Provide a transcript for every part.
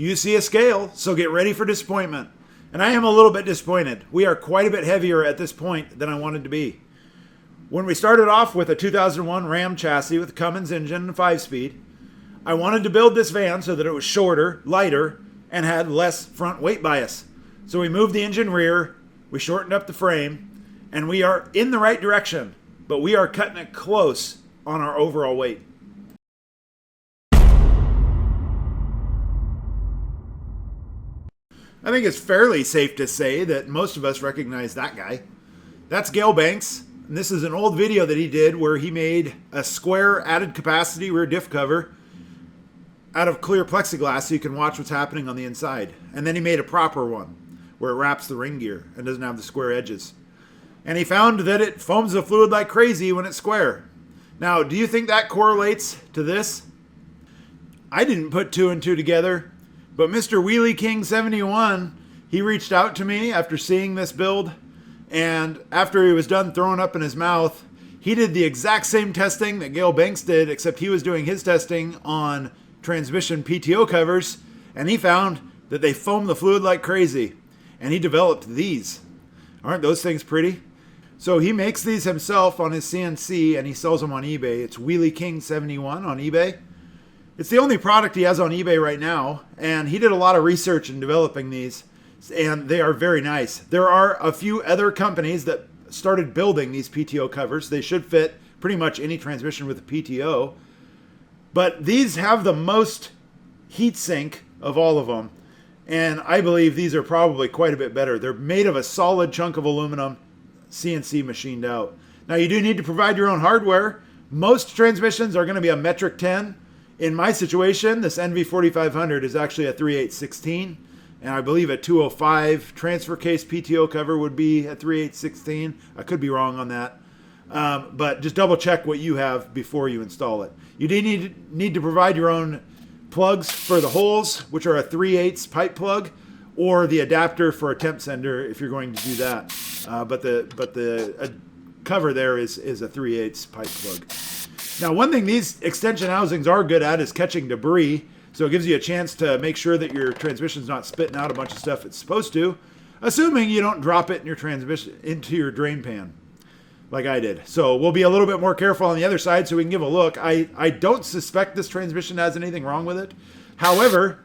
you see a scale, so get ready for disappointment. And I am a little bit disappointed. We are quite a bit heavier at this point than I wanted to be. When we started off with a 2001 Ram chassis with a Cummins engine and 5-speed, I wanted to build this van so that it was shorter, lighter, and had less front weight bias. So we moved the engine rear, we shortened up the frame, and we are in the right direction, but we are cutting it close on our overall weight. I think it's fairly safe to say that most of us recognize that guy. That's Gale Banks, and this is an old video that he did where he made a square added capacity rear diff cover out of clear plexiglass so you can watch what's happening on the inside. And then he made a proper one where it wraps the ring gear and doesn't have the square edges. And he found that it foams the fluid like crazy when it's square. Now, do you think that correlates to this? I didn't put two and two together, but Mr. Wheelie King 71, he reached out to me after seeing this build, and after he was done throwing up in his mouth, he did the exact same testing that Gale Banks did, except he was doing his testing on transmission PTO covers, and he found that they foam the fluid like crazy, and he developed these. Aren't those things pretty? So he makes these himself on his CNC, and he sells them on eBay. It's Wheelie King 71 on eBay. It's the only product he has on eBay right now, and he did a lot of research in developing these, and they are very nice. There are a few other companies that started building these PTO covers. They should fit pretty much any transmission with a PTO, but these have the most heat sink of all of them, and I believe these are probably quite a bit better. They're made of a solid chunk of aluminum, CNC machined out. Now, you do need to provide your own hardware. Most transmissions are going to be a metric 10. In my situation, this NV4500 is actually a 3/8/16, and I believe a 205 transfer case PTO cover would be a 3/8/16. I could be wrong on that, but just double check what you have before you install it. You do need to provide your own plugs for the holes, which are a 3/8 pipe plug, or the adapter for a temp sender if you're going to do that. But the cover there is a 3/8 pipe plug. Now, one thing these extension housings are good at is catching debris, so it gives you a chance to make sure that your transmission's not spitting out a bunch of stuff it's supposed to, assuming you don't drop it in your transmission into your drain pan like I did. So we'll be a little bit more careful on the other side so we can give a look. I don't suspect this transmission has anything wrong with it. However,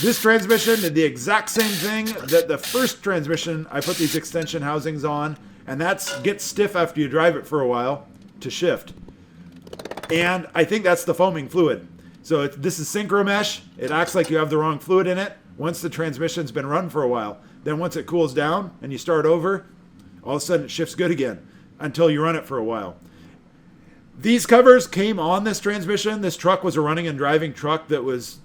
this transmission did the exact same thing that the first transmission I put these extension housings on, and that's get stiff after you drive it for a while to shift. And I think that's the foaming fluid. So this is synchro mesh. It acts like you have the wrong fluid in it once the transmission's been run for a while. Then once it cools down and you start over, all of a sudden it shifts good again until you run it for a while. These covers came on this transmission. This truck was a running and driving truck that was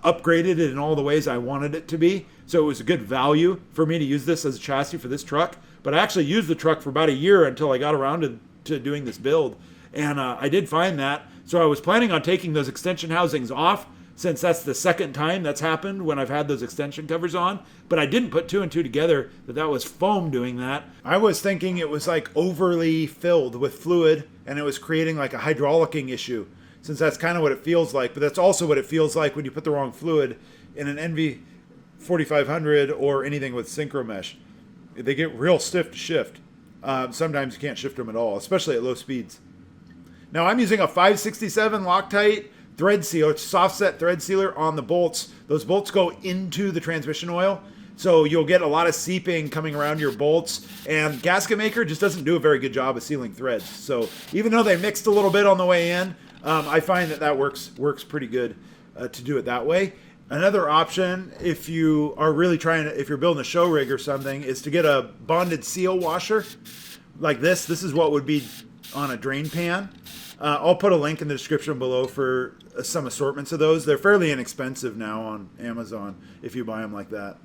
upgraded in all the ways I wanted it to be. So it was a good value for me to use this as a chassis for this truck. But I actually used the truck for about a year until I got around to doing this build. And I did find that. So I was planning on taking those extension housings off, since that's the second time that's happened when I've had those extension covers on. But I didn't put two and two together that was foam doing that. I was thinking it was like overly filled with fluid and it was creating like a hydraulicking issue, since that's kind of what it feels like. But that's also what it feels like when you put the wrong fluid in an NV4500 or anything with synchro mesh. They get real stiff to shift. Sometimes you can't shift them at all, especially at low speeds. Now I'm using a 567 Loctite thread sealer, soft set thread sealer on the bolts. Those bolts go into the transmission oil, so you'll get a lot of seeping coming around your bolts, and Gasket Maker just doesn't do a very good job of sealing threads. So even though they mixed a little bit on the way in, I find that works pretty good to do it that way. Another option, if you are really if you're building a show rig or something, is to get a bonded seal washer like this. This is what would be on a drain pan. I'll put a link in the description below for some assortments of those. They're fairly inexpensive now on Amazon if you buy them like that.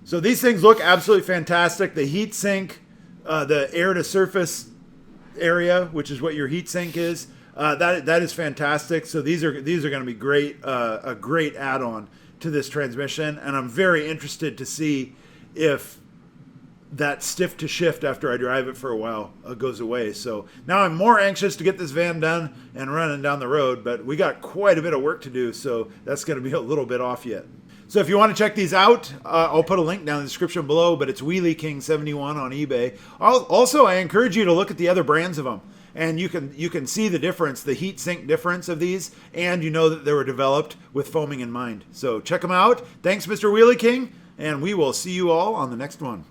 So these things look absolutely fantastic. The heat sink, the air to surface area, which is what your heat sink is, that is fantastic. So these are going to be great, a great add-on to this transmission, and I'm very interested to see if that stiff to shift after I drive it for a while goes away. So now I'm more anxious to get this van done and running down the road, but we got quite a bit of work to do, so that's going to be a little bit off yet. So if you want to check these out, I'll put a link down in the description below, but it's Wheelie King 71 on eBay. Also, I encourage you to look at the other brands of them. And you can see the difference, the heat sink difference of these, and you know that they were developed with foaming in mind. So check them out. Thanks, Mr. Wheelie King, and we will see you all on the next one.